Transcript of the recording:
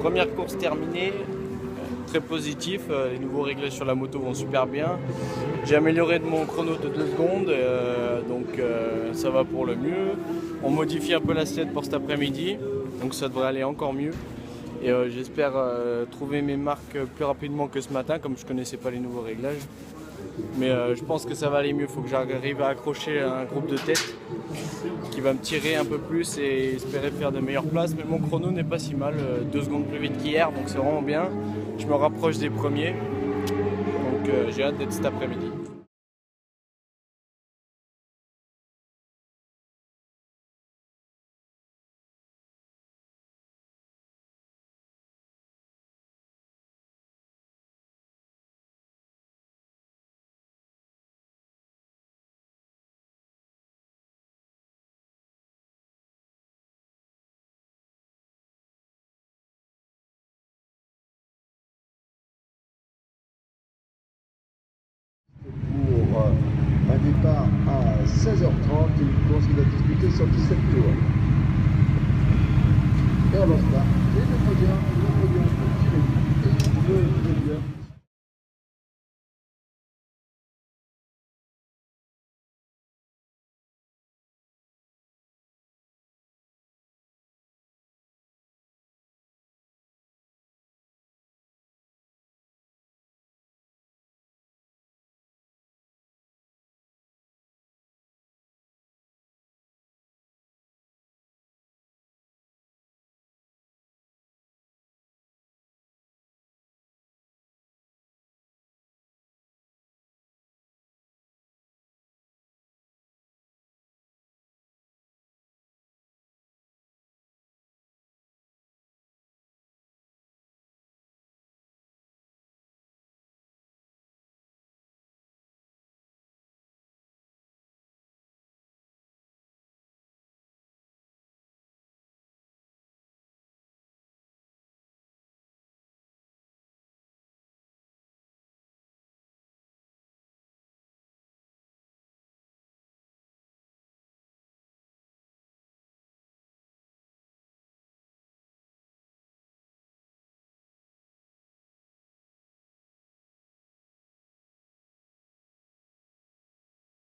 première course terminée, très positif, les nouveaux réglages sur la moto vont super bien. J'ai amélioré de mon chrono de 2 secondes, donc ça va pour le mieux. On modifie un peu la sled pour cet après-midi, donc ça devrait aller encore mieux. Et j'espère trouver mes marques plus rapidement que ce matin, comme je ne connaissais pas les nouveaux réglages. Mais je pense que ça va aller mieux, il faut que j'arrive à accrocher un groupe de tête qui va me tirer un peu plus et espérer faire de meilleures places. Mais mon chrono n'est pas si mal, 2 secondes plus vite qu'hier, donc c'est vraiment bien. Je me rapproche des premiers, donc j'ai hâte d'être cet après-midi. Pour un départ à 16h30, une course qui va disputer sur 17 tours. Et on lance là.